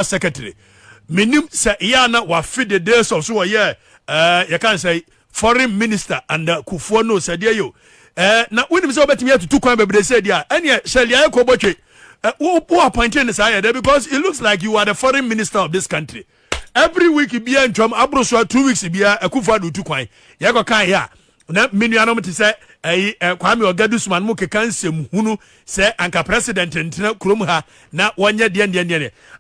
secretary minim say yana wa feed the days of so you can say foreign minister and Akuffo no said you na when so betimi to kwan bebre say dia ene shelia ko botwe who appointed this there because it looks like you are the foreign minister of this country. Every week be in Trump abroso 2 weeks be Akuffo do 2 kwan ye go kan ya na menuanom te say Kwame Ogadusman mu keka nsem hunu say anka president ntina krom ha na wonye de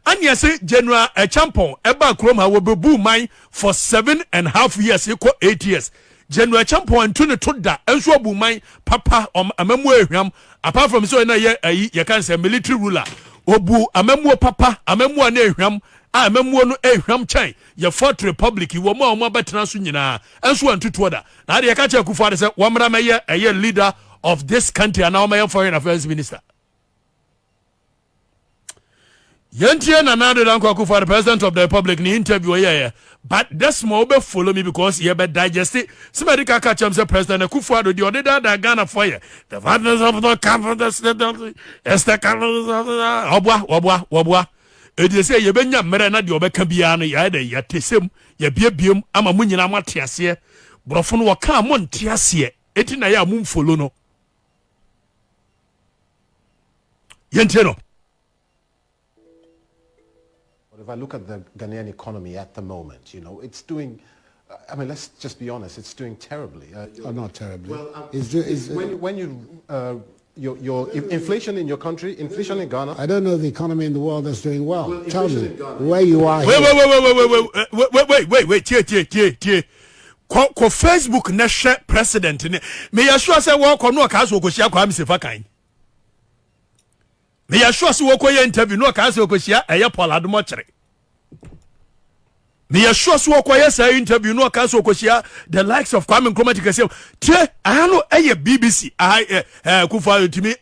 anya say general champon eba krom ha wo bebu man for 7.5 years equal 8 years. General Champon to the Tudda, and so Bumai, Papa, Amemu, apart from so you can say military ruler, Obu, Amemu Papa, Amemu Neham, Amemu Eham Chai, your fourth republic, you were more better Sunina, and so on to Twitter. Now the Akuffo said, Wamra a year leader of this country, and now my foreign affairs minister. Yantian and Akuffo, the president of the republic, in the interview here. But this mobile follow me because you better digest it. Somebody can catch him, say President Akuffo, the other day that Ghana for you. The fathers of the confidence, Esther Wabwa. It is say you benya merana di obekabiano ya de ya tesem ya biebiem ama munyina matiase brofo no waka mon tiase eti na ya mum follow no yenteno. If I look at the Ghanaian economy at the moment, you know, it's doing, I mean, let's just be honest, it's doing terribly. Not terribly. Well, when your inflation in your country, inflation in Ghana. I don't know the economy in the world that's doing well. Tell me Ghana, where you are. Wait. Ko Facebook na share president ne. Me ya sure say wo ko no ka so ko share kwa msefa kan. Me ya sure say wo ko ye interview no ka so ko share eye Paul Adomo kire. Me ya sure say wo ko ye say interview no ka so ko share the likes of Kwame Nkrumah tikase. Tie ano eye BBC Akuffo timi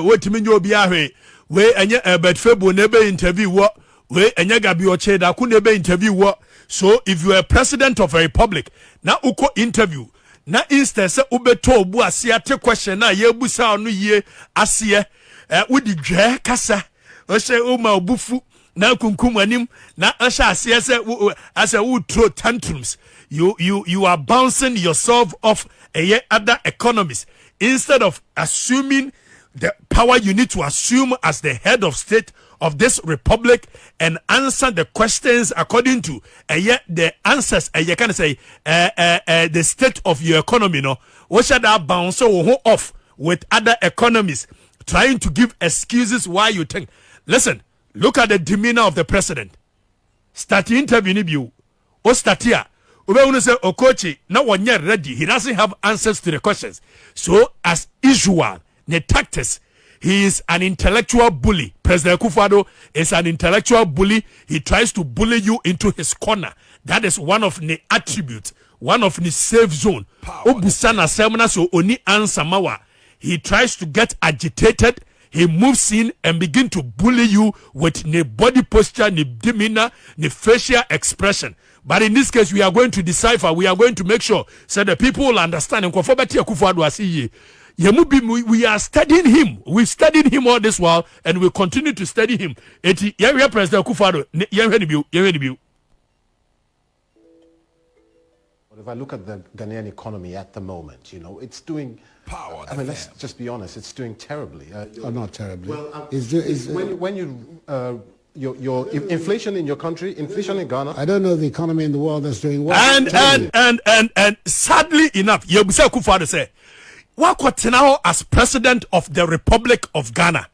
wo timi nyo obi ahwe we enye Bedfebo na be interview wo we enye Gabi Ocheda ku na be interview wo. So if you are president of a republic na uko interview na instead say ubeto obu ase ate question na ye busa onu ye ase wodi dwe kasa o se o ma obufu na kunkum anim na asha ase say as a would throw tantrums you are bouncing yourself off other economies instead of assuming the power you need to assume as the head of state of this republic and answer the questions according to the answers can say the state of your economy no what should that bounce off with other economies trying to give excuses why you think. Listen, look at the demeanor of the president. Start interview ni biu o start here ube unu say Okochi na wonye ready, he doesn't have answers to the questions, so as usual the tactics. He is an intellectual bully. President Akuffo is an intellectual bully. He tries to bully you into his corner. That is one of the attributes, one of the safe zone. Obusana semana so oni answer mawa. He tries to get agitated. He moves in and begin to bully you with the body posture, the demeanor, the facial expression. But in this case, we are going to decipher. We are going to make sure so the people will understand. We are studying him. We've studied him all this while, and we continue to study him. President Akuffo. If I look at the Ghanaian economy at the moment, you know, it's doing. I mean, let's just be honest, it's doing terribly. Not terribly. Well, your inflation in your country, inflation in Ghana. I don't know the economy in the world that's doing well. And sadly enough, Yebuse Akuffo say, Wakotena as president of the Republic of Ghana.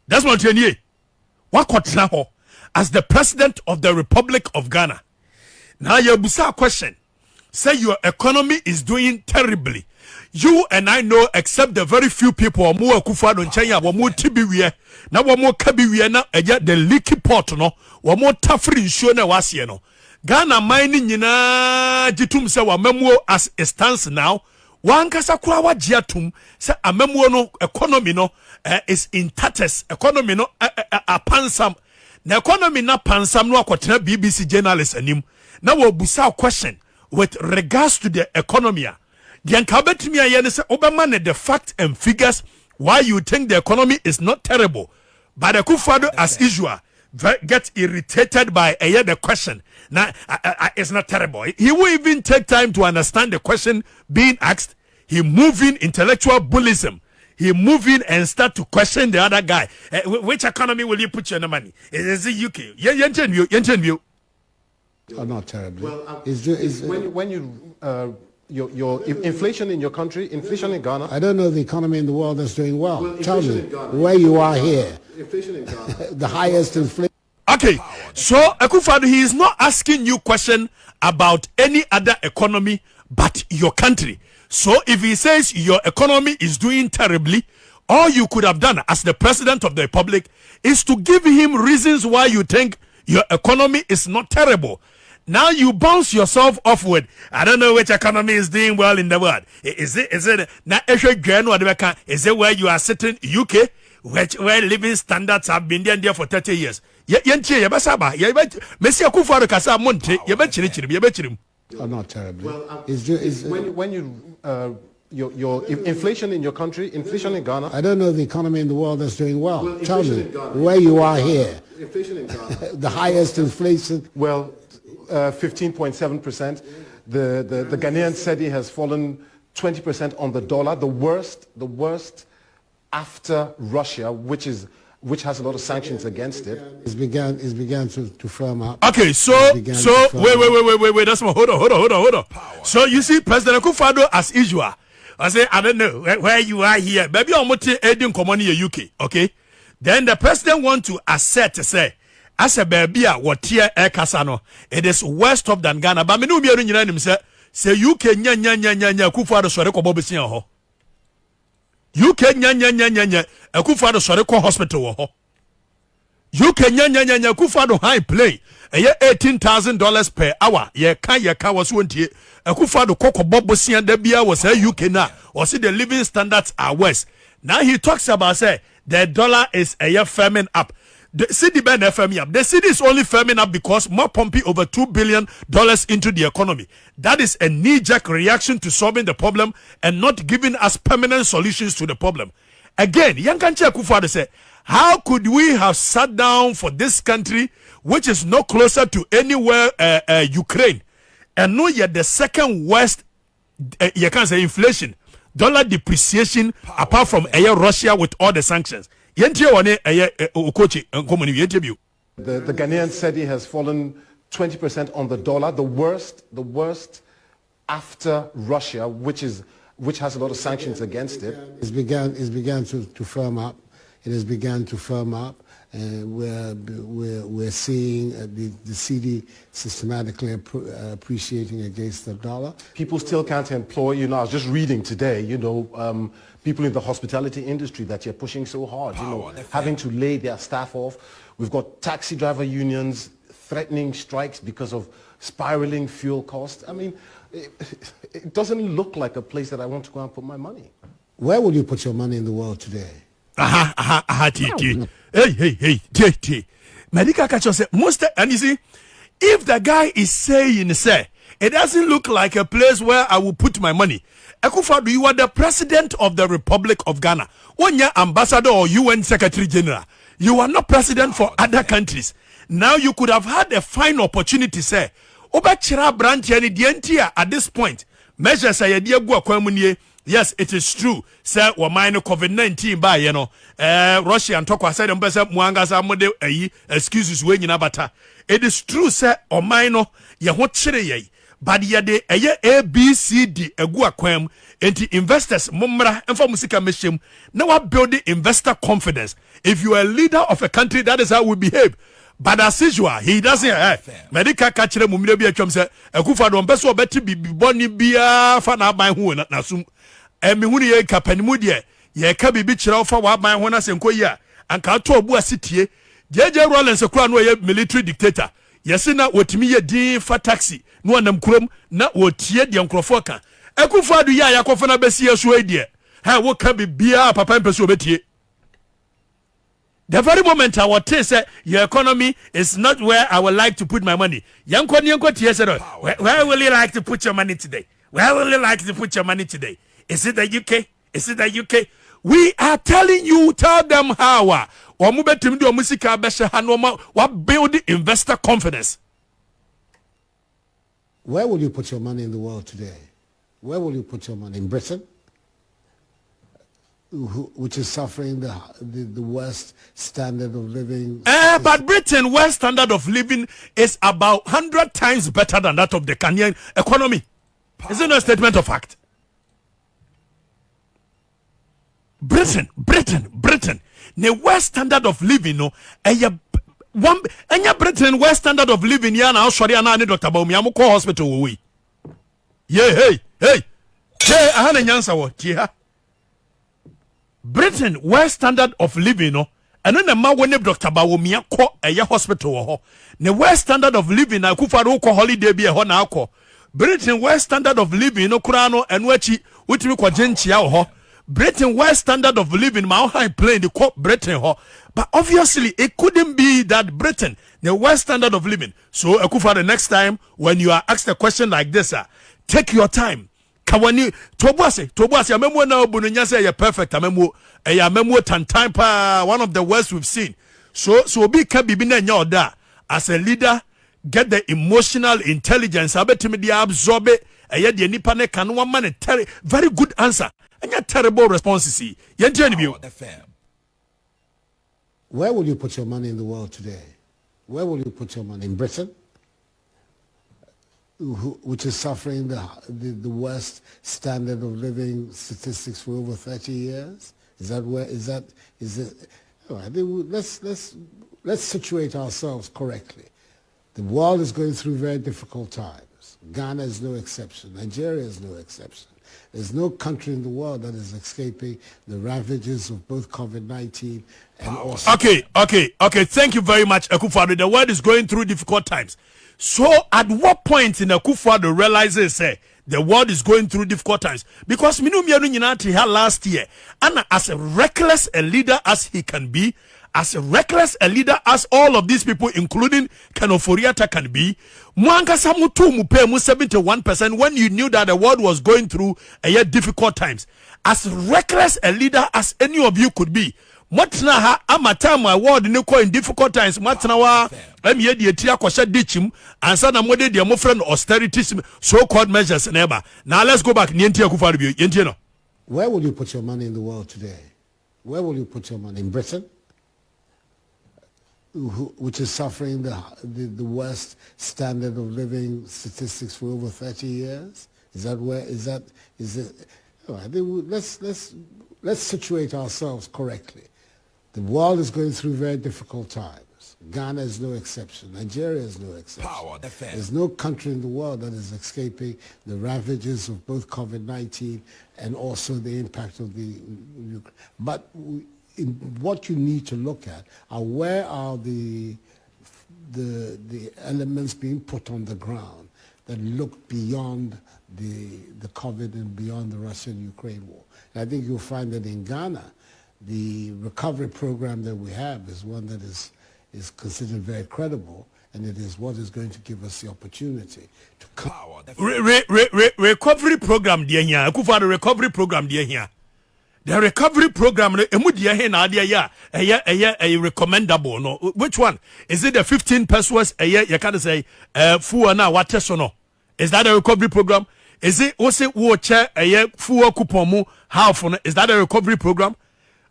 That's what you need. Wakotena as the president of the Republic of Ghana. Now Yebuse question. Say your economy is doing terribly. You and I know, except the very few people who are Akuffo don't change. Wamo tibiwe na wamo kabiwe na the leaky pot no wamo tafri nsho na wasiye no. Ghana mining nyina jitum se wamemo as it stands now. Wankasa kura wajiatum se amemo no economy no is in tatters. Economy no pansam. Na economy na pansam no akotena BBC journalist anim. Na wabusa question with regards to the economy. The enkabetimi ayene se obama the fact and figures why you think the economy is not terrible. But Akuffo as usual, get irritated by the question. Now, it's not terrible. He will even take time to understand the question being asked. He move in intellectual bullism. He move in and start to question the other guy. Which economy will you put your money? Is it UK? You. Oh, not terribly. Well, when your inflation in your country, inflation in Ghana. I don't know the economy in the world that's doing well. Tell me where you are here. Inflation in Ghana. The highest inflation. Okay, so Akuffo, he is not asking you question about any other economy but your country. So if he says your economy is doing terribly, all you could have done as the president of the republic is to give him reasons why you think your economy is not terrible. Now you bounce yourself off with, I don't know which economy is doing well in the world. Is it now is it where you are sitting, UK, where living standards have been there for 30 years? Oh, not terribly. Well, when your inflation in your country, inflation in Ghana. I don't know the economy in the world that's doing well. Tell me where you are here. Inflation in Ghana. The highest inflation. Well, 15.7%. The Ghanaian cedi has fallen 20% on the dollar. The worst after Russia, which has a lot of sanctions against it. It's began to firm up. Okay, so wait. That's my hold on. So you see, President Akuffo as usual. I say I don't know where you are here. Maybe I'm not aiding common in UK. Okay, then the president want to assert to say, as a baby, what here Kasano, it is west of than Ghana. But me no be nyina nim say UK nya Akuffo sore ko bobesia ho. UK nya Akuffo sore ko hospital wo ho. UK nya Akuffo high play. $18,000 per hour. Ye ka was wontie. Akuffo kokko bobesia da bia was UK na. Or see the living standards are worse. Now he talks about say the dollar is firming up. The cedi ben firming up. The cedi is only firming up because more pumping over $2 billion into the economy. That is a knee-jerk reaction to solving the problem and not giving us permanent solutions to the problem. Again, Yankanchi Akuffo said, how could we have sat down for this country, which is no closer to anywhere Ukraine, and know yet the second worst, you can say inflation, dollar depreciation, apart from Russia with all the sanctions. The Ghanaian cedi has fallen 20% on the dollar. The worst after Russia, which has a lot of sanctions against it. It's began to firm up. It has begun to firm up, and we're seeing the cedi systematically appreciating against the dollar. People still can't employ. I was just reading today. People in the hospitality industry that you're pushing so hard. Having to lay their staff off. We've got taxi driver unions threatening strikes because of spiraling fuel costs. I mean, it doesn't look like a place that I want to go and put my money. Where would you put your money in the world today? Hey. Medical catcher say most, and you see, if the guy is saying, say, it doesn't look like a place where I will put my money. Akuffo, you are the president of the Republic of Ghana. When you're ambassador or UN Secretary General, you are not president for other countries. Now you could have had a fine opportunity, say, Obachira branch any dientia at this point. Measures say yes, it is true. Say we minor COVID-19 by Russia and talk said Mwanga Samode excuses when you bata. It is true, say or minor ya what chire but yade A B C D egu akwam enti investors mumra emfa musika meshim now we building investor confidence. If you are a leader of a country, that is how we behave. But as usual, he doesn't. Medical catcher mumire bi atwam se Akuffo do mpeso obeti biboni bia fa na ban hu na sum. Me hu ye kapanimu de ye ka bibi kire ofa wa ban ho na senko yi a anka to obu asitie. JJ Rollins kura no ye military dictator. Yesi na wotimi ye din fa taxi no anam kurom na wotie de nkrofo ka. Akuffo adu ya yakofo na besi yeso edie. Ha wo ka bibia papa mpeso obetie. The very moment I would say your economy is not where I would like to put my money. Where will you like to put your money today? Where will you like to put your money today? Is it the UK? Is it the UK? We are telling you, tell them how. omo betim de omo sika be hye ha no ma wa build investor confidence. Where will you put your money in the world today? Where will you put your money? In Britain, which is suffering the worst standard of living. But Britain, where standard of living is about 100 times better than that of the Kenyan economy. Is it not a statement of fact? Britain. The worst standard of living, no, Britain worst standard of living. Yeah, now sorry, I need Dr. Baumi. I'm call hospital. We. Yeah, hey. I had a answer. What? Yeah. Britain worst standard of living, no. And then the man when Dr. Baumi call a hospital. The worst standard of living. I could for holiday be a hona call. Britain worst standard of living, no kurano and wechi which we call gentia ho. Britain worst standard of living, my high plane the court Britain ho. But obviously it couldn't be that Britain the worst standard of living. So Akuffo, the next time when you are asked a question like this, take your time. Kawani Tobuase amemo na obununya say you perfect amemo tantan pa one of the worst we've seen. So be can be na nya oda as a leader. Get the emotional intelligence. Abetimi dey absorb it. Eye de nipa ne kan one man very good answer. Anya terrible responses. Where will you put your money in the world today? Where will you put your money? In Britain, which is suffering the worst standard of living statistics for over 30 years? Is it? Oh, I think let's situate ourselves correctly. The world is going through very difficult times. Ghana is no exception. Nigeria is no exception. There's no country in the world that is escaping the ravages of both COVID-19 and also... Okay. Thank you very much, Akuffo. The world is going through difficult times. So at what point in Akuffo realizes the world is going through difficult times? Because last year, and as reckless a leader as he can be, as reckless a leader as all of these people, including Kanoforiata, can be, 71% when you knew that the world was going through a difficult times. As reckless a leader as any of you could be, Matna ha amatama world in difficult times. Matna wa emiye di etia kwasha dichim ansa na mode di mo friend austerity so-called measures neighbor. Now let's go back. Where will you put your money in the world today? Where will you put your money? In Britain, which is suffering the worst standard of living statistics for over 30 years? Is it? Oh, I think let's situate ourselves correctly. The world is going through very difficult times. Ghana is no exception. Nigeria is no exception. There's no country in the world that is escaping the ravages of both COVID-19 and also the impact of the Ukraine. But what you need to look at are where are the elements being put on the ground that look beyond the COVID and beyond the Russian-Ukraine war. And I think you'll find that in Ghana, the recovery program that we have is one that is considered very credible, and it is what is going to give us the opportunity to recovery program dear here. Akuffo, the recovery program dear here. The recovery program, recommendable. No, which one is it? The 15 pesos a year? You can't say full na what no. Is that a recovery program? Is it also watch a year full coupon half on? Is that a recovery program?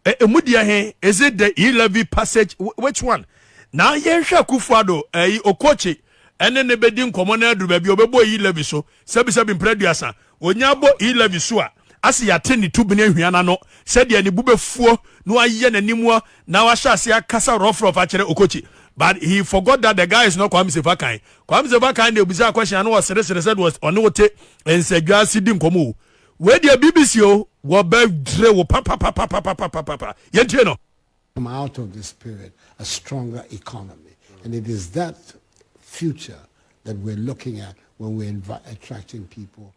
Is it the e-levy passage? Which one? Now yensha Akuffo Okatakyie and then the bedding commoner do baby obebo e-levy so sebi preduasa onyabo e-levy so asi ya 2 billion hwiana no said ya ni bubefuo no aye nanimwa na wa hyase akasa rough akere Okatakyie. But he forgot that the guy is not Kwame Sefakan. Kwame Sefakan de obisa question no was said was on wote ensedwa sidi nkomo. Where the BBC wo be dre wo papa yenti no come out of this period a stronger economy, and it is that future that we're looking at when we're attracting people.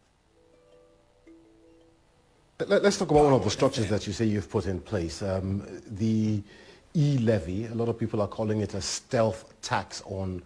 Let's talk about one of the structures that you say you've put in place. The e-levy, a lot of people are calling it a stealth tax on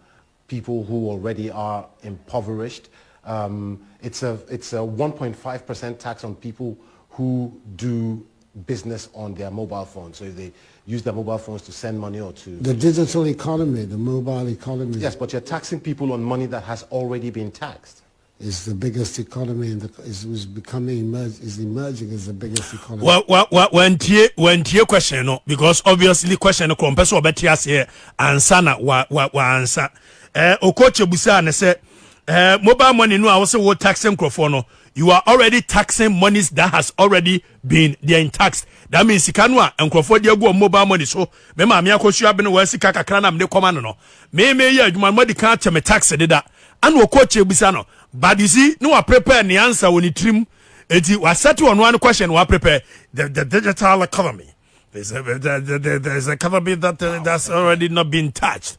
people who already are impoverished. It's a 1.5% tax on people who do business on their mobile phones. So if they use their mobile phones to send money or to... The digital economy, the mobile economy. Yes, but you're taxing people on money that has already been taxed. Is the biggest economy is emerging as the biggest economy. Well, when tie question no, because obviously question no from person obeti ase answer na wa answer. Okoche busa na say mobile money no a say wo taxing crofo no, you are already taxing monies that has already been there in tax. That means sika no a nkrofo de agu mobile money so me ma me akosu abe no wa sika kakra na me koma no me ye adwuma mo di kan che me tax de da and okoche busa no. But you see, no, I prepare the answer when you trim. I set on one question. I prepare the digital economy. There's a economy that's already not been touched.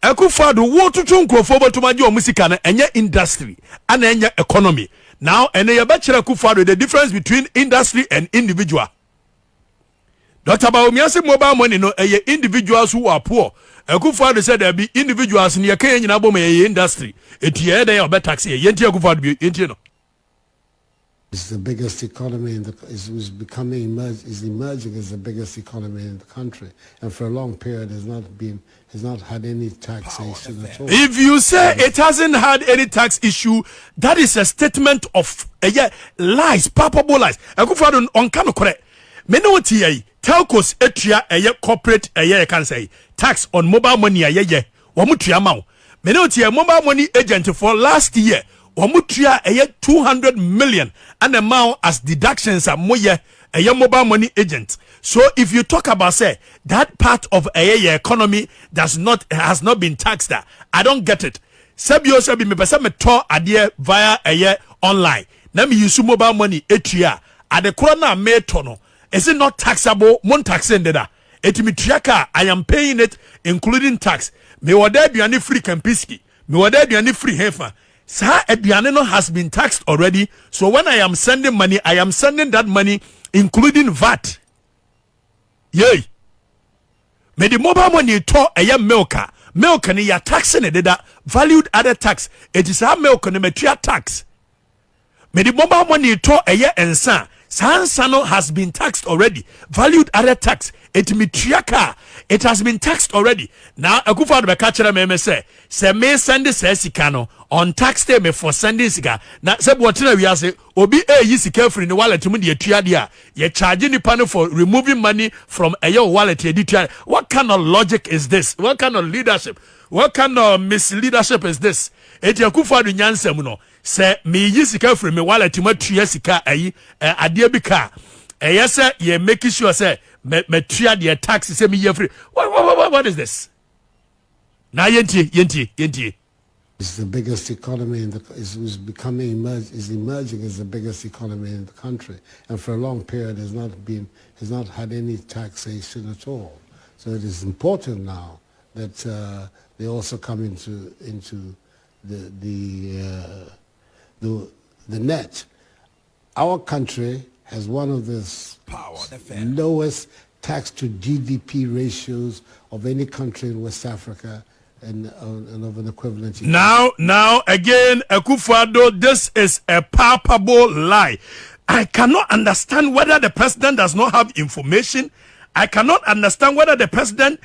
Akuffo do what to chunko for to my music and your industry and your economy. Now, and your bachelor Akuffo the difference between industry and individual. Dr. Baumiasi mobile money no individuals who are poor. Akuffo said there be individuals in your Kenya industry. It's the biggest economy is emerging as the biggest economy in the country, and for a long period has not had any taxation at all. If you say it hasn't had any tax issue, that is a statement of lies, palpable lies. Akuffo on kano correct. Menoti telcos etua corporate can say tax on mobile money wamutua mau. Menoti mobile money agent for last year wamutua 200 million and amount as deductions are moye mobile money agent. So if you talk about say that part of economy has not been taxed, I don't get it. Sabi me pesa me to adie via online. Na me use mobile money etua ade kro na me to no. Is it not taxable? Mon taxing deda. Etimi triaka, I am paying it, including tax. Me wade aduane free Kempiski. Me wade aduane free Hefa. Sa aduane no has been taxed already. So when I am sending money, I am sending that money, including VAT. Yay. Me the mobile money to milka. Milk ni ya taxing it deda. Valued added tax. It is a milk ni me tria tax. Me the mobile money to ensa. Sansano has been taxed already. Valued added tax. It has been taxed already. Now Akuffo be catcher me say me send this sikano on tax day me for sending sika. Na se botina we say obi yi sika free the wallet mu de atua dia. Ye charge ni panel for removing money from your wallet ye atua. What kind of logic is this? What kind of leadership? What kind of misleadership is this? Eti Akuffo do nyansem no. Say me yi sika free me wallet mu atua sika ade bi ka. Say ye make sure say me tua the tax say me ye free. What is this? Na yenti. It's the biggest economy is emerging as the biggest economy in the country, and for a long period has not had any taxation at all. So it is important now that they also come into the net. Our country has one of the lowest tax to GDP ratios of any country in West Africa and of an equivalent. Now again, Akuffo, this is a palpable lie. I cannot understand whether the president does not have information. I cannot understand whether the president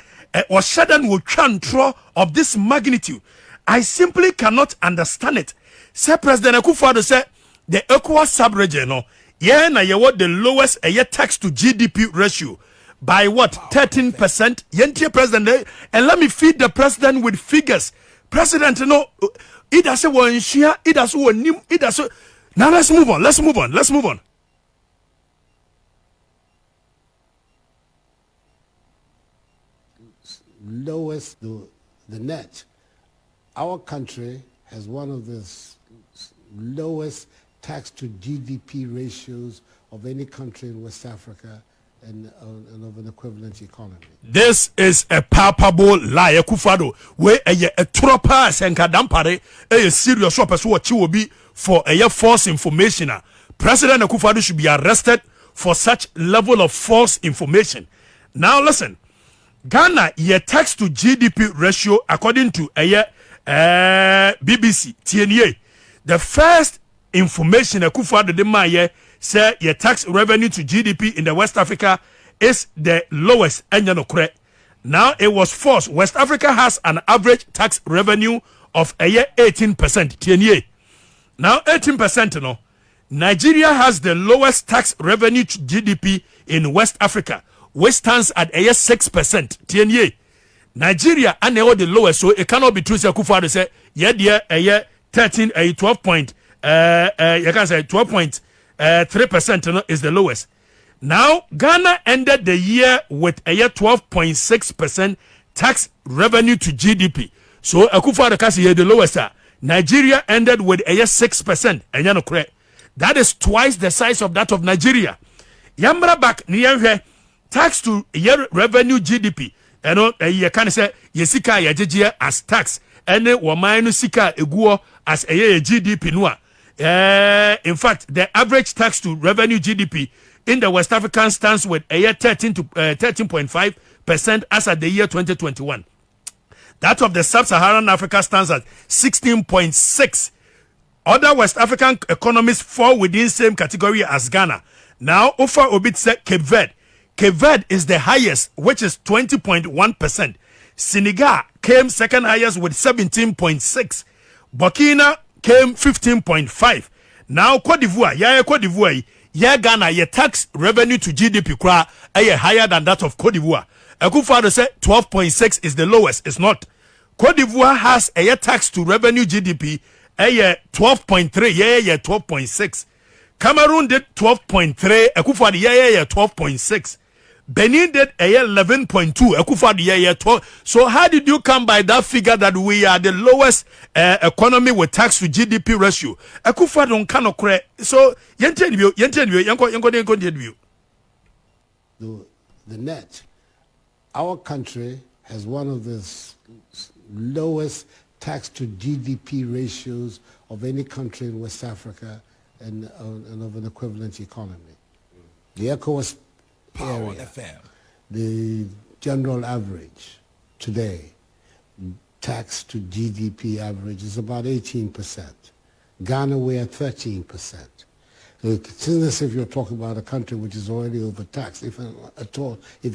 or Shadan will control of this magnitude. I simply cannot understand it. Say President Akuffo say the ECOWAS sub-region, yeah, na what the lowest tax to GDP ratio by what 13%. Yentie president, and let me feed the president with figures. President, it does one share, it does one nim, it does. Now let's move on. Lowest the net. Our country has one of the lowest tax to GDP ratios of any country in West Africa and of an equivalent economy. This is a palpable lie. Akuffo, where a tropa senkadampare a serious person what you will be for a false information. President Akuffo should be arrested for such level of false information. Now listen, Ghana ye tax to GDP ratio according to BBC TNA. The first information Akuffo de maye say your tax revenue to GDP in the West Africa is the lowest. Now it was forced. West Africa has an average tax revenue of a year 18%. Now 18% no. Nigeria has the lowest tax revenue to GDP in West Africa, which stands at a year 6%. Nigeria and the lowest, so it cannot be true. Say Akuffo to say a year 13 a 12 point you can say 12.3% is the lowest. Now Ghana ended the year with a year 12.6% tax revenue to GDP. So Akuffo to say the lowest. Nigeria ended with a year 6%. And correct. That is twice the size of that of Nigeria. Yamra back near tax to year revenue GDP. You can say yesika yajijia as tax. Ene wamainu sika eguo as a year GDP noa. In fact, the average tax to revenue GDP in the West African stands with a year 13.5% as at the year 2021. That of the Sub-Saharan Africa stands at 16.6%. Other West African economies fall within same category as Ghana. Now, Ofa Obit said Cape Verde. Cape Verde is the highest, which is 20.1%. Senegal came second highest with 17.6%. Burkina came 15.5%. Now, Cote d'Ivoire, Ghana, your tax revenue to GDP higher than that of Cote d'Ivoire. Akuffo said 12.6% is the lowest. It's not. Cote d'Ivoire has a tax to revenue GDP 12.3, 12.6. Cameroon did 12.3, Akuffo 12.6. Benin did 11.2, Akuffo 12. So how did you come by that figure that we are the lowest economy with tax to GDP ratio? Akuffo don't cannot correct. So the net, our country has one of the lowest tax to GDP ratios of any country in West Africa and of an equivalent economy. The ECOWAS area, the general average today, tax to GDP average is about 18%. Ghana, we're at 13%. So it's as if you're talking about a country which is already overtaxed, if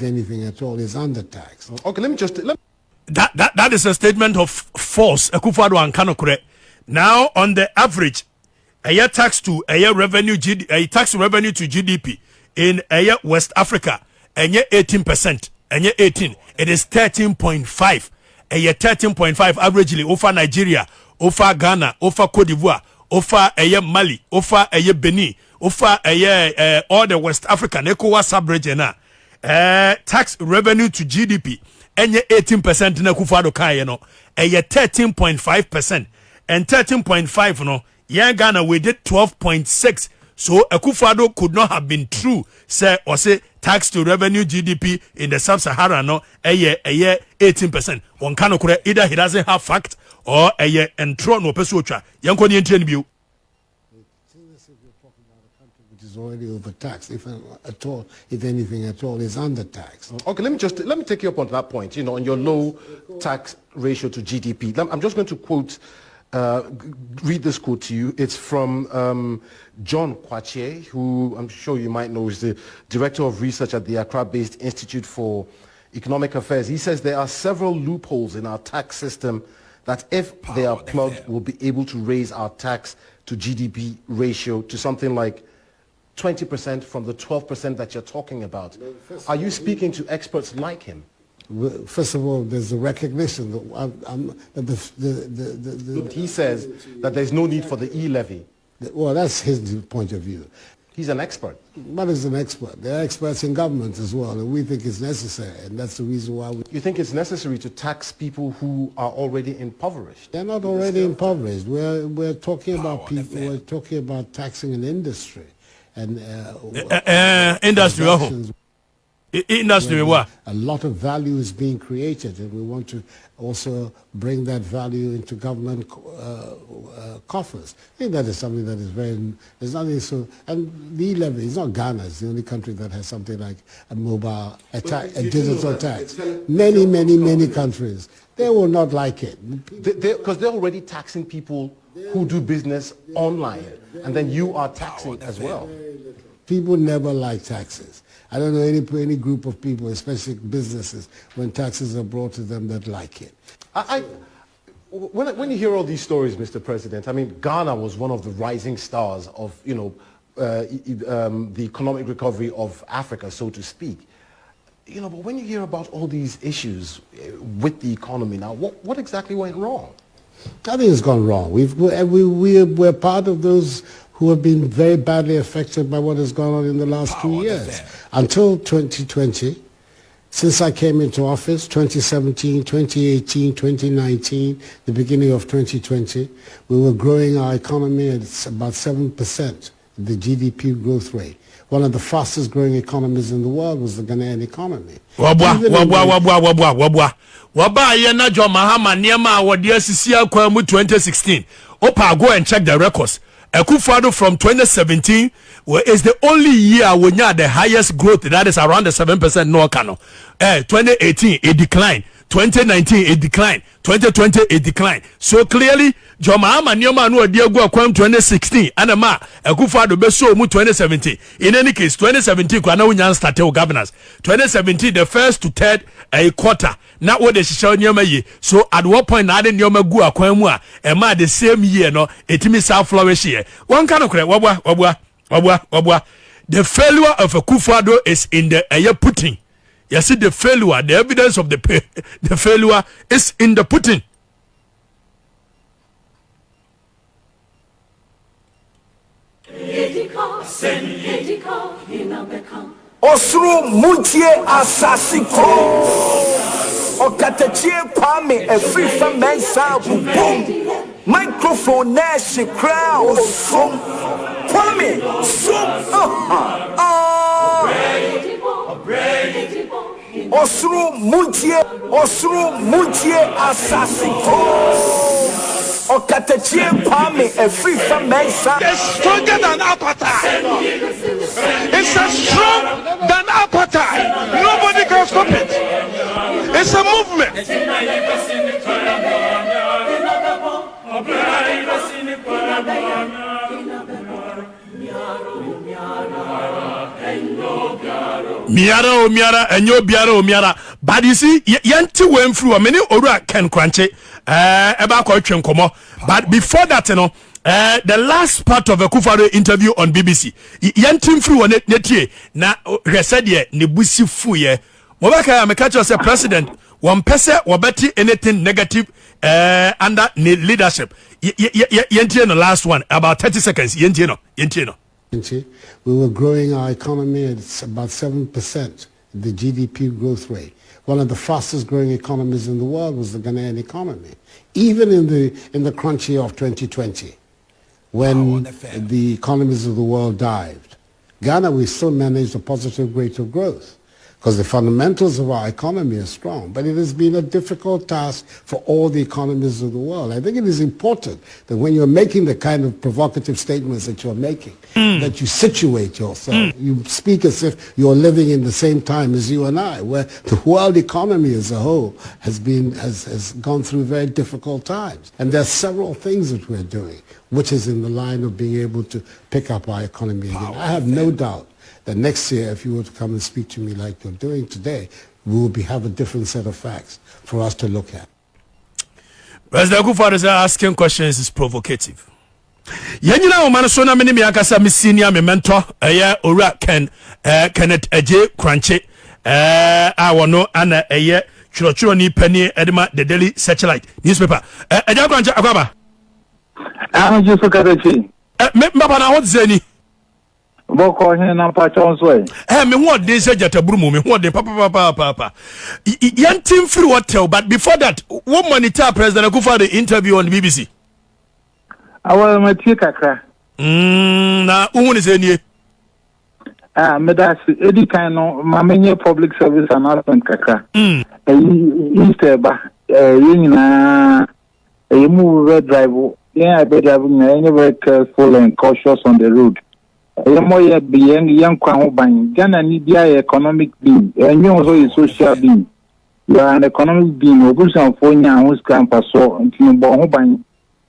anything at all, is undertaxed. Okay, let me That is a statement of force. Akuffo and cannot correct. Now, on the average, a year tax to a year revenue, a tax revenue to GDP in a year West Africa, and year 18%, and year 18, it is 13.5. A year 13.5 averagely over Nigeria, over Ghana, over Cote d'Ivoire, over a year Mali, over a year Benin, over a year all the West African ECOWAS sub-region. Tax revenue to GDP. And 18% na Akuffo kai no a 13.5% and 13.5 no Ghana we did 12.6. So Akuffo could not have been true say or say tax to revenue GDP in the Sub-Saharan no a 18%. One can correct either he doesn't have fact or a year and throw no pesutra yanko ni interview. Is already overtaxed, if anything at all, is undertaxed. Okay, let me take you up on that point. You know, on your low tax ratio to GDP. I'm just going to read this quote to you. It's from John Okatakyie, who I'm sure you might know is the director of research at the Accra-based Institute for Economic Affairs. He says there are several loopholes in our tax system that, if they are plugged, will be able to raise our tax to GDP ratio to something like 20% from the 12% that you're talking about. Are you speaking to experts like him? First of all, there's a recognition that he says that there's no need for the e-levy. Well, that's his point of view. He's an expert. But he's an expert. There are experts in government as well, and we think it's necessary, and that's the reason why we... You think it's necessary to tax people who are already impoverished? They're not already impoverished. We're talking about people, we're talking about taxing an industry. And industry what? A lot of value is being created, and we want to also bring that value into government coffers. I think that is something that is there's nothing so, and the levy, it's not Ghana, it's the only country that has something like a mobile tax, a digital tax. Many countries, they will not like it. Because they're already taxing people who do business online, and then you are taxing as well. People never like taxes. I don't know any group of people, especially businesses, when taxes are brought to them that like it. When you hear all these stories, Mr. President, I mean, Ghana was one of the rising stars of, the economic recovery of Africa, so to speak. But when you hear about all these issues with the economy now, what exactly went wrong? Nothing has gone wrong. We're part of those who have been very badly affected by what has gone on in the last 2 years. Until 2020, since I came into office, 2017, 2018, 2019, the beginning of 2020, we were growing our economy at about 7%, the GDP growth rate. One of the fastest growing economies in the world was the Ghanaian economy. Waba yena jo mahama niema awodi asisi akwa mu 2016. Opa, go and check the records. Akuffo from 2017 is the only year when you had the highest growth, that is around the 7% no cano. 2018 it declined, 2019 it declined, 2020 it declined. So clearly Joma Manioma no Diego Aquam 2016 and ma Akuffo beso mu 2017. In any case, 2017 Kwana Unyan started governance. 2017 the first to third a quarter. Not what they show nyoma ye. So at what point na de nyoma gu akwamua e ma the same year no etimi south flourish here. One kind of wabwa. The failure of Akuffo is in the pudding. You see the failure, the evidence of the failure is in the pudding. Osuru muntie asasiko Okatakyie kwame Afrifa mensa boom microphone nash crowd som kwame som Osuru muntie asasiko Okatakyie kwame Afrifa mensa is stronger than apartheid. It's as strong than apartheid. Nobody can stop it. It's a movement. Miara enyo. But you see, yanti went through a many ora can crunchy about komo. But before that, the last part of a Akuffo interview on BBC, yantim through on it netie na resadia nebusi fuye. Mobaka amekacho say president one person wabati anything negative under leadership. Yentino the last one about 30 seconds. Yentino. We were growing our economy at about 7%, the GDP growth rate. One of the fastest growing economies in the world was the Ghanaian economy. Even in the crunch year of 2020, when the economies of the world dived, Ghana, we still managed a positive rate of growth because the fundamentals of our economy are strong. But it has been a difficult task for all the economies of the world. I think it is important that when you're making the kind of provocative statements that you're making, that you situate yourself. You speak as if you're living in the same time as you and I, where the world economy as a whole has gone through very difficult times. And there are several things that we're doing, which is in the line of being able to pick up our economy again. I have no doubt that next year, if you were to come and speak to me like you're doing today, we will have a different set of facts for us to look at. President Akuffo is asking questions is provocative. Yenyina o man so na me akasa me senior me mentor ora Kenneth J Crunchy a wono ana churo ni pani edema the Daily Satellite newspaper eja Crunchy akwaba I'm just Okatakyie. Me baba na what zeni Boko he na pa chonso me ho de se jataburu mu me ho de papa yantim free hotel. But before that, what monitor President Akuffo the interview on the BBC awa matie kakra na uhun is enie me das edi kan no ma menye public service announcement kakra Easter ba yina mu red drive I be driving very careful and cautious on the road. Moye bien young kwan ban Ghana ni dia economic being and you also is social being. You are an economic being obusan for nya ho scamper so ntino bo ho ban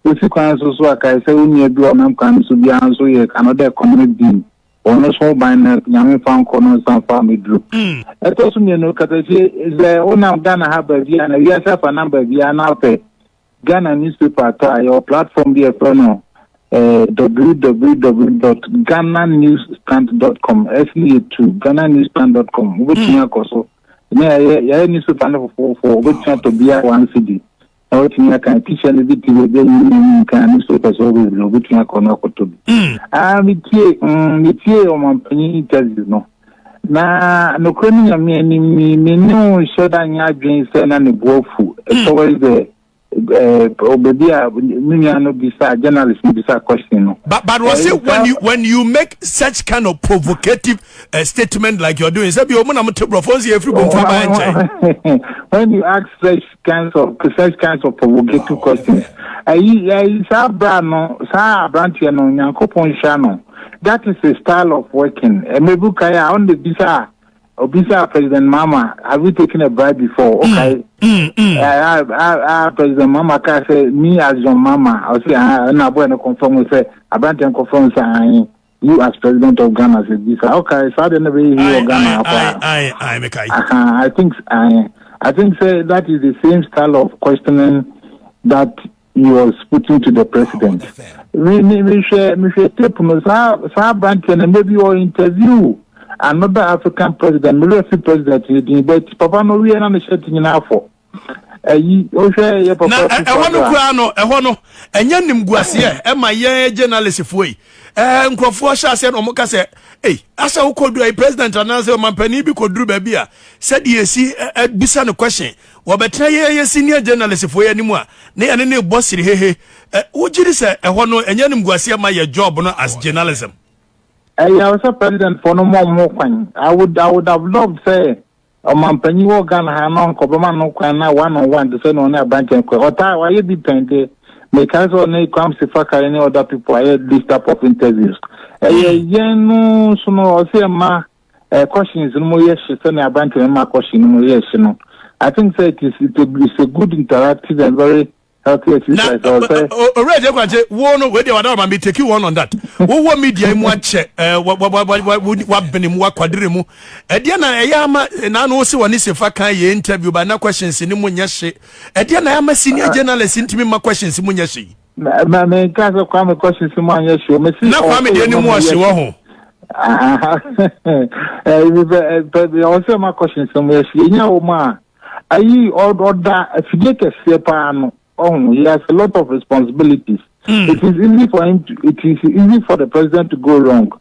esi kwan so aka say uni ebi o nam kan so bia so ye another economic being ono so ban na nyame fan kono san family group eto so me no Okatakyie ze ona Ghana ha ba bia na wi asa fa number bia na pe Ghana newspaper ta your platform be no www.ghananewsstand.com SE2 ghananewsstand.com which akoso na ya newspaper na for which to bia 1 CD I can teach and the people can newspapers always which akono to be mitie o mampani interview no na no kroni ya me no shoda nya adwen se na ne bofu towards the obedia minya no bisa journalist bisa question no but was it when you make such kind of provocative statement like you're doing say be o mo na mo te profonzi everybody from my when you ask such kinds of provocative questions sa brand no nyankopon sha no that is a style of working mebuka ya on the bisa President Mama, have you taken a bribe before? Okay. President Mama can say, me as your mama, I'll say, I'm not going to confirm with say, I can't confirm saying, you as President of Ghana said this. Okay, so I don't know you Ghana. I think say that is the same style of questioning that he was putting to the president. Me share tape no sa brand and maybe your interview. Another African president, military president, but Papa no we are not shutting in for. Ehono enya nimguase e ma ye journalist foi nkrofo sha se no mo ka se asa ukodu ai president ananse o mampani bi koduru ba bia said yesi bisa no question wo betra ye senior journalist foi animu a ne ene ne bossiri hehe wo jiri se ehono enya nimguase ma ye job no as journalism. I was a president for no more kwan. I would have loved say Mampani wo Ghana ha no nkobama no kwan na 1-on-1 to say no na branch enko. Ota why be pende because when it comes to fuck any other people I had this type of interviews. No so no say ma questions no yes say na branch ma question no yes no. I think say it is a good interactive and very healthy exercise. Already wo no we dey wada be take you one on that. Wo media mu ache wa benim wa kwadire mu. E dia na eya ama na no se woni sefa kan ye interview ba na questions ni mu nya hye. E dia na ya ma senior journalist ntimi ma questions mu nya hye. Me ka so kwa me questions mu anya hye. Me si na kwa me dia ni mu hye wo ho. Also my questions mu hye. Nya o ma ayi order afide kese pa no. Oh, he has a lot of responsibilities. It is easy for him. It is easy for the president to go wrong,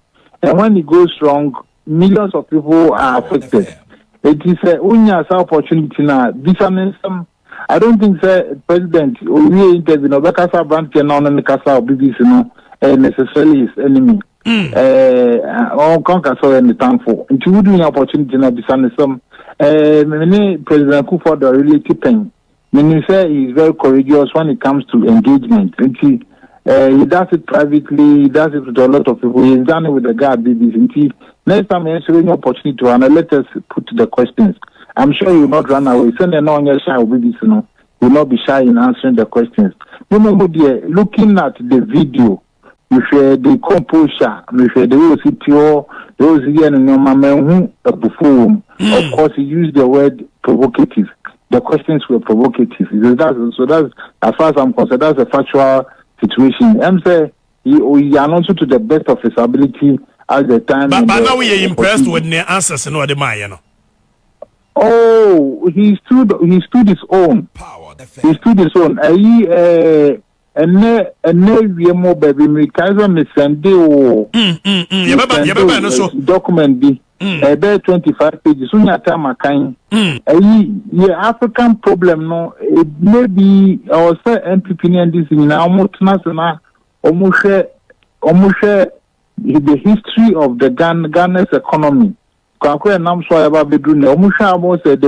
and when he goes wrong, millions of people are affected. It is a opportunity now. I don't think the president we interview no Bekasa brand can on the Kasa BBC no necessarily his enemy. On conquer so any time for. It would be an opportunity now. Many President Akuffo are really keeping. Minister is very courageous when it comes to engagement. He does it privately, he does it with a lot of people. He's done it with the guy BBC. Next time there's an opportunity to let us put the questions. I'm sure you will not run away. Send a on your shy BBC, no. You will not be shy in answering the questions. Remember, looking at the video, with the composure, with the OCTO, those again in your mama, of course, he used the word provocative. The questions were provocative. So that's, as far as I'm concerned, that's a factual situation. I'm saying he announced to the best of his ability at the time. But now we are impressed with the answers and what the man, Oh, he stood his own. He stood his own. We more baby me kaza me send document be. About 25 pages. So you time kind. The African problem no. It may be our MPP and this in almost national. Almost the history of the Ghana's economy. The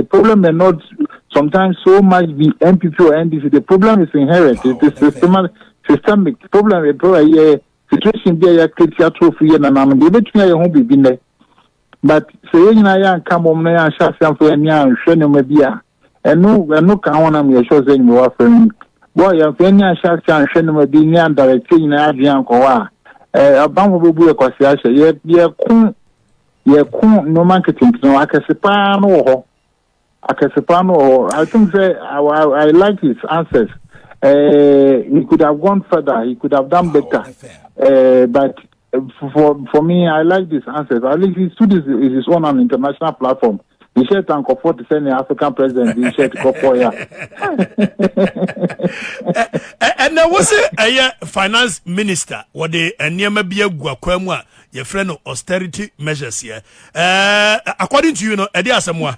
problem may not sometimes so much be MPP or NDC. The problem is inherent. It is systemic problem. Situation there critical trophy and I'm between but saying I come on there and shut some for any and show no media. And no can am your shows anymore for me. Boy, your penny and shut and show no media and directing Adrian Koa. Abango bubu ekwasiasha ye kun no marketing no akasipa no ho. I think I like his answers. He could have gone further. He could have done better. But for me, I like these answers. At least he stood his own on international platform. He said Akuffo to send the African president. He said Akuffo, And there was a finance minister. What the Niama Bia Guakwemwa, your friend of austerity measures here. According to you, Eddie Asamoah.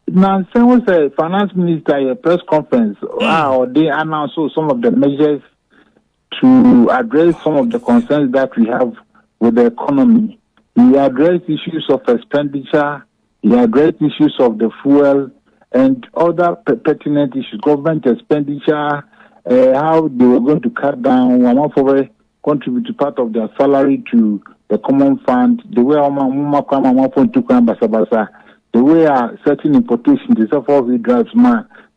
Now, was a finance minister at a press conference. They announced some of the measures to address some of the concerns that we have with the economy. He addressed issues of expenditure, he addressed issues of the fuel and other pertinent issues, government expenditure, how they were going to cut down, contribute to part of their salary to the common fund, the way the way certain importations, the self-help drives,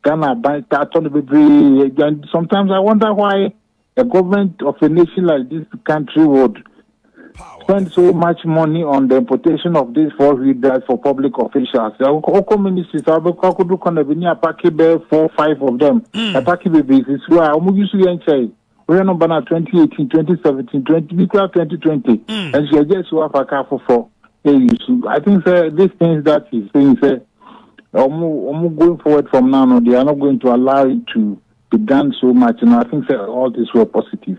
Ghana buy and sometimes I wonder why a government of a nation like this country would spend so much money on the importation of these 4-wheel drives for public officials. The local ministries are going to pack 4 or 5 of them. A pack babies is why I'm used to we're not banner 2018, 2017, 2020, and she just so have a car for. I think these things that he's saying, going forward from now on, they are not going to allow it to be done so much. And I think all this were positive.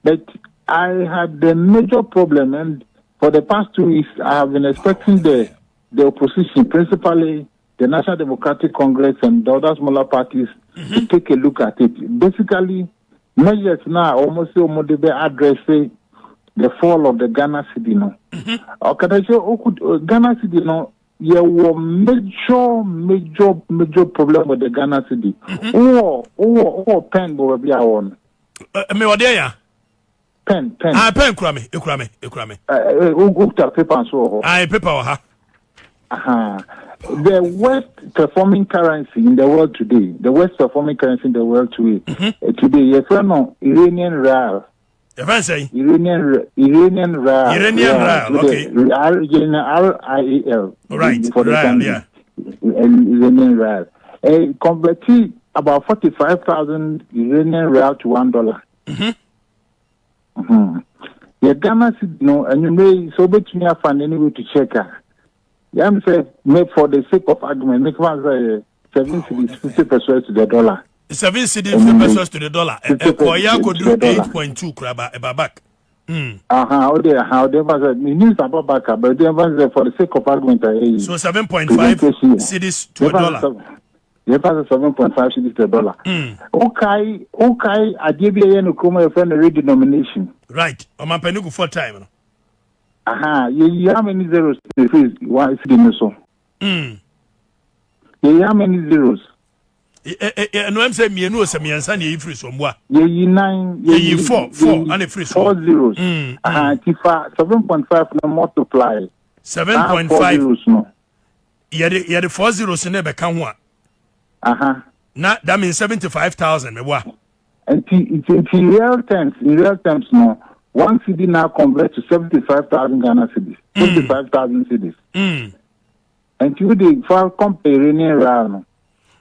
But I had the major problem, and for the past 2 weeks, I have been expecting the opposition, principally the National Democratic Congress and the other smaller parties, to take a look at it. Basically, measures now almost addressing the fall of the Ghana cedi no. Okatakyie, Ghana cedi no, there were major problem with the Ghana cedi. Pen will be our one. Me what Pen. Pen krame. Paper and so on. Paper The worst performing currency in the world today. Today, your friend no Iranian Real. Iranian Real. Okay. RIAL. Right. For the Real, yeah. Iranian Real. Converting about 45,000 Iranian Real to $1. The Ghana cedi no, and you may so bet me find any way to check her. I'm saying, for the sake of argument, make one say 7 cedis 50 pesos to the dollar. 7 cedis 50 pesos to the dollar. Koya could do 8.2 kraba back. How they was news about back, but they was for the sake of argument. So 7.5 cedis to a dollar. You pass 7.5 cedis to a dollar. Okay, I give you a come friend a redenomination. Right. On my penny for time. You have many zeros to freeze. Why is it so? You have many zeros. No, I'm saying you know some answer you free somewhere. You 9, you 4 and a free 4 zeros. 7.5 no multiply 7.5 no. You had the 4 zeros in there can one. Now that means 75,000 me what? And in real terms, no. 1 cedi now converts to 75,000 Ghana cedis. 75,000 cedis. And you the far compare Iranian Real.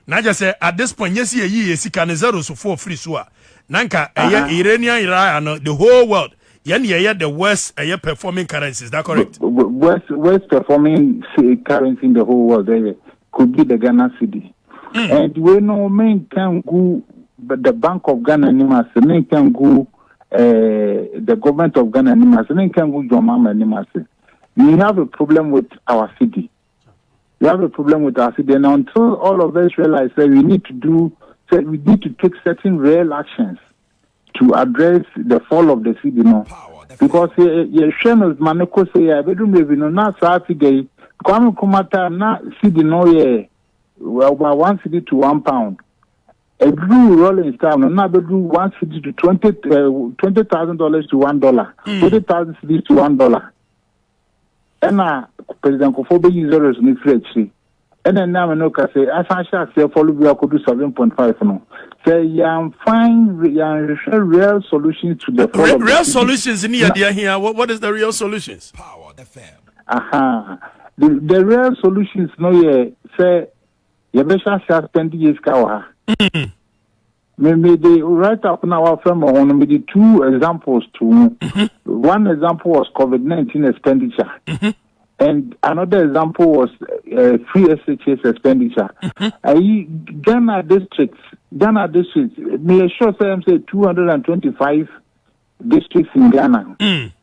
Now just say at this point, yes, you can zeros so 4 free so. Nanka Iranian Real, the whole world. The worst performing currency. Is that correct? Worst performing currency in the whole world could be the Ghana cedi. And we know men can go, but the Bank of Ghana men can go. The government of Ghana can go Jomama. We have a problem with our city. And until all of us realize that we need to take certain real actions to address the fall of the city, because Shannon Manoko say I bedroom maybe no na Saturday Kwame Kumata na city well by 1 cedi to £1. A blue rolling style na bedroom 1 cedi to $20,000 to $1. 20,000 cedis to $1. And President Akuffo be users in free. And then now I know because as I say, follow we could do 7.5 no. Say find real solutions to the problem. Real solutions in here. What is the real solutions? Power FM. The real solutions no say you better spend years kawa. Maybe they right up now our firm on maybe 2 examples to one example was COVID-19 expenditure. And another example was free SHS expenditure. Ghana districts, may sure say 225 districts in Ghana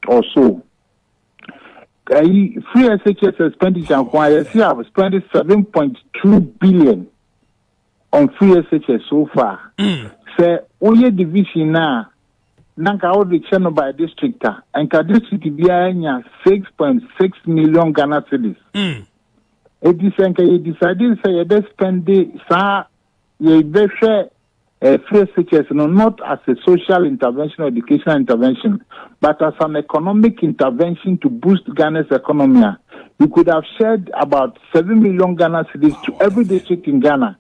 or so. Free SHS expenditure, I see I've spent 7.2 billion on free SHS so far. Say, only division now. Nanka all the channel by district and ka district biya 6.6 million Ghana cedis. It is you decided say you best spend sa you best share free SHS not as a social intervention or educational intervention, but as an economic intervention to boost Ghana's economy. You could have shared about 7 million Ghana cedis to every district in Ghana.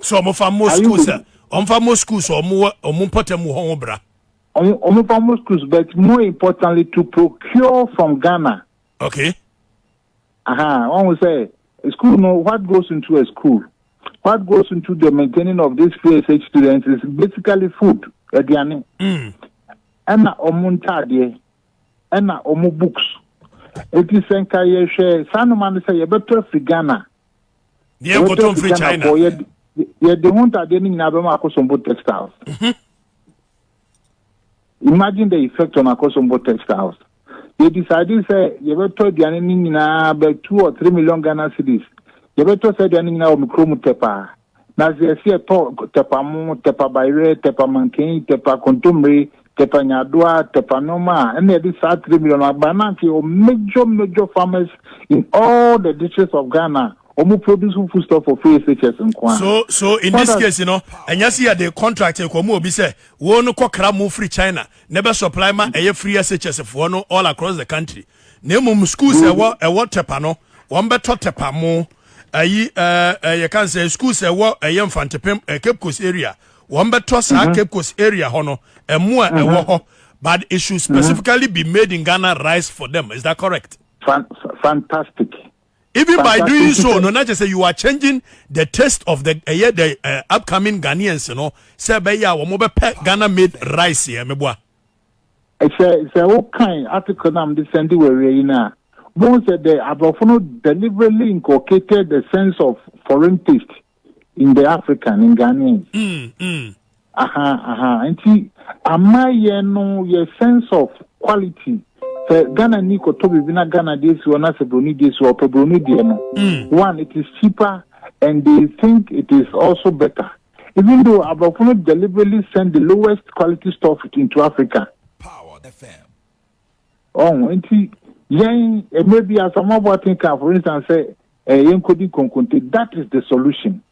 So mo fa mo schools on fa mo schools or mo potem ho bra. On fa mo schools, but more importantly to procure from Ghana. Okay. One will say a school know what goes into a school. What goes into the maintaining of these PSH students is basically food. And omuntade and omu books. It is encourage Sanuman say you better free Ghana. Yeah, go to free China. Yeah, they want to get in Abema Akosombo textiles. Imagine the effect on Akosombo textiles. They decided say you better the aning na about 2 or 3 million Ghana cedis. You better say the aning na omikromu tepa. Na ze see tepa mu, tepa bayre, tepa manken, tepa kontumre, tepa nyadwa, tepa noma, and they say 3 million. Bananki or major farmers in all the districts of Ghana. Produce food stuff for free SHS and Kwan. So in this case, and you see the contract obi say we no kokra mu free China, never supply ma free SHS for no all across the country. Name schools e what tepa no, one better tepa mo you can say schools e what Mfantepem Cape Coast area, one better sa Cape Coast area hono e mo ho, but it should specifically be made in Ghana rice for them. Is that correct? Fantastic. Even by doing so, no, not just say you are changing the taste of the upcoming Ghanaians, Say, beya, we mobile Ghana made rice here, me boy. It's a what kind article I'm descending where you know. Most of the Abofono deliberately inculcated the sense of foreign taste in the African, in Ghanaians. And see, your sense of quality. Ghana Niko Toby Vina Ghana this one as a Bruni this or Bruni Diano. One, it is cheaper and they think it is also better. Even though Abofono deliberately send the lowest quality stuff into Africa. Power FM. Oh, and see, maybe as a mobile thinker, for instance, say, that is the solution.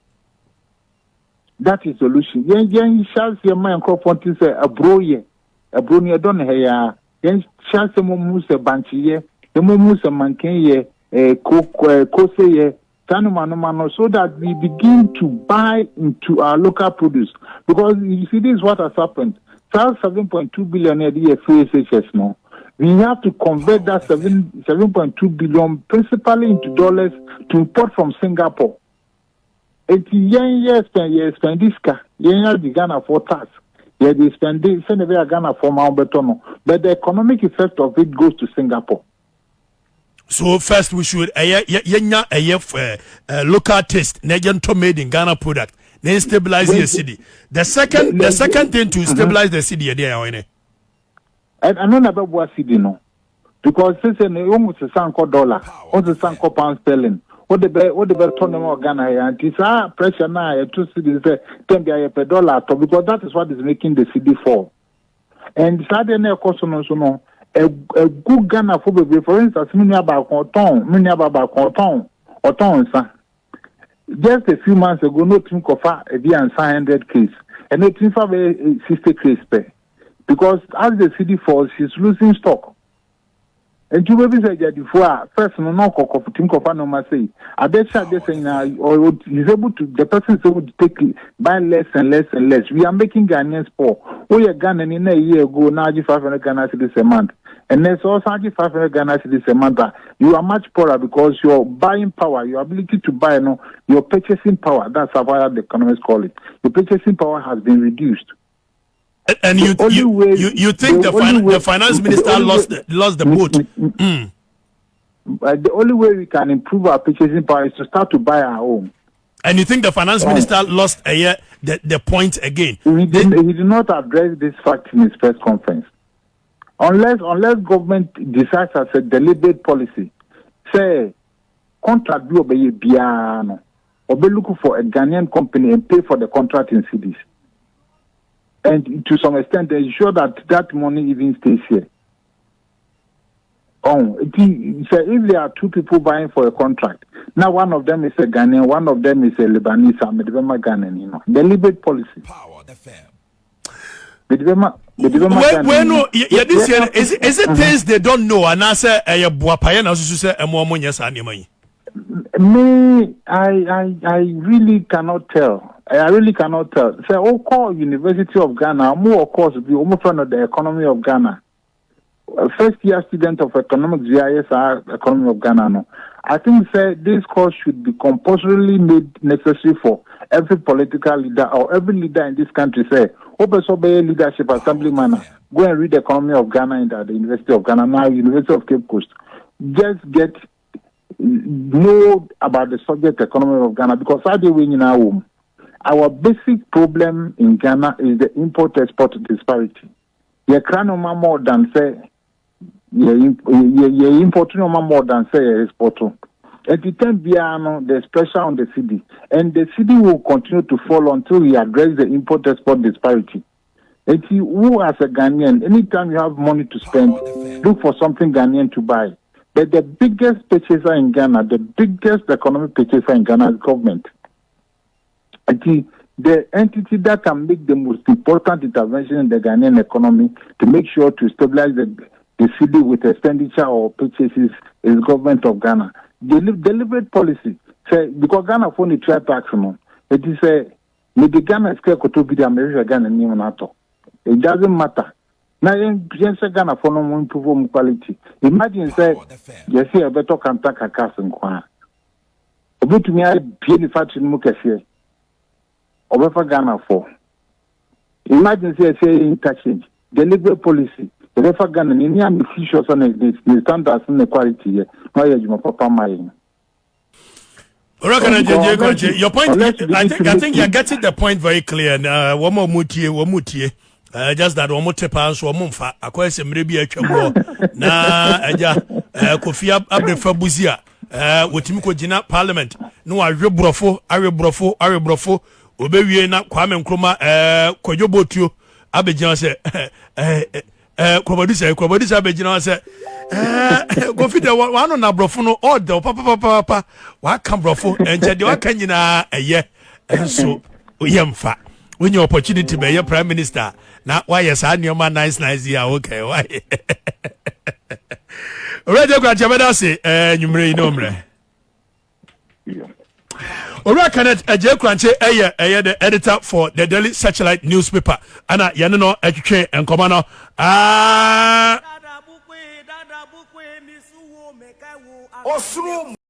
That is the solution. Yang shall see a man called Fonty say a broye, a brony don't hear. Then chance mo se banchiye, the mo se mankenye, koseye, tanumano, so that we begin to buy into our local produce. Because you see, this is what has happened. 7.2 billion a year free SHS no. We have to convert that 7.2 billion principally into dollars to import from Singapore. It's years spend this car, the Ghana for tax. Yeah, they spend Ghana for Mountbetono, but the economic effect of it goes to Singapore. So first we should local taste, negento made in Ghana product, then stabilize the city. The second thing to stabilize the city there, and I don't know about what city no, because since almost a $1 dollar, almost a £1 sterling. What the best tournament of Ghana and it's pressure now 2 cities $10 per dollar because that is what is making the city fall. And suddenly of course no a good Ghana for instance many about cotton just a few months ago no think of a 100 case and no think of a 60 case per because as the city falls she's losing stock. And you will be said before first no coffee think of no say. I bet you saying or is able to the person is able to take buy less and less and less. We are making Ghanaians poor. We are Ghanaian in a year ago now 500 Ghana cedis a month. And there's also 500 Ghana cedis a month. You are much poorer because your buying power, your ability to buy, your purchasing power, that's how the economists call it. Your purchasing power has been reduced. And you think the finance minister lost the boat? The only way we can improve our purchasing power is to start to buy our own. And you think the finance minister lost the point again? He did not address this fact in his press conference. Unless government decides as a deliberate policy, say contract be obey biano, or be looking for a Ghanaian company and pay for the contract in cities. And to some extent, they ensure that money even stays here. So if there are two people buying for a contract, now one of them is a Ghanaian, one of them is a Lebanese, I'm a Ghanaian, deliberate policy. Power FM. Is it things they don't know? And I say, me, I really cannot tell. Say, call University of Ghana, more of course, be almost of the economy of Ghana. First year student of economics, GISR, economy of Ghana. No. I think say this course should be compulsorily made necessary for every political leader or every leader in this country. Say, leadership assemblyman, go and read the economy of Ghana in the University of Ghana, now University of Cape Coast. Just know about the subject economy of Ghana because I do win in our home. Our basic problem in Ghana is the import-export disparity. You can't more than say you import more than say you export. At the time, there's pressure on the city, and the city will continue to fall until we address the import-export disparity. And who, as a Ghanaian, anytime you have money to spend, look for something Ghanaian to buy. But the biggest purchaser in Ghana, the biggest economic purchaser in Ghana is government. The entity that can make the most important intervention in the Ghanaian economy to make sure to stabilize the city with expenditure or purchases is government of Ghana. Deliberate policy, say because Ghana for the trade tax, it is a the Ghana scale to be the American Ghana name NATO. It doesn't matter. Now, Ghana for no improve quality. Imagine say you see a better contact a cast and qua. A bit to me, I pay factory mukasi. Over Ghana for. Imagine say interchange, deliberate policy. The refer Ghana in any ambitious on the standards and the quality. No, you papa my. Your point. I think you're getting the point very clear. One more mutie. Just that one more tepas or mumfa. Akwa se mrebi atwamo na aja Kofi Abrefa Buzia. Wotimi ko gina parliament. No arebrofo. Obewie na Kwame Nkrumah kojobotuo abegina se Kwabodisa abegina se go fit the one na brofo no order papa wa kan brofo enche de wa kan nyina eye enso oyemfa when your opportunity be your prime minister na why yes anioma nice here okay why already go chameda se nyumre no mre Ora Kenneth Ejekranche eye the editor for the Daily Satellite newspaper. Ana yane no etwetwe enkoma no. Osrum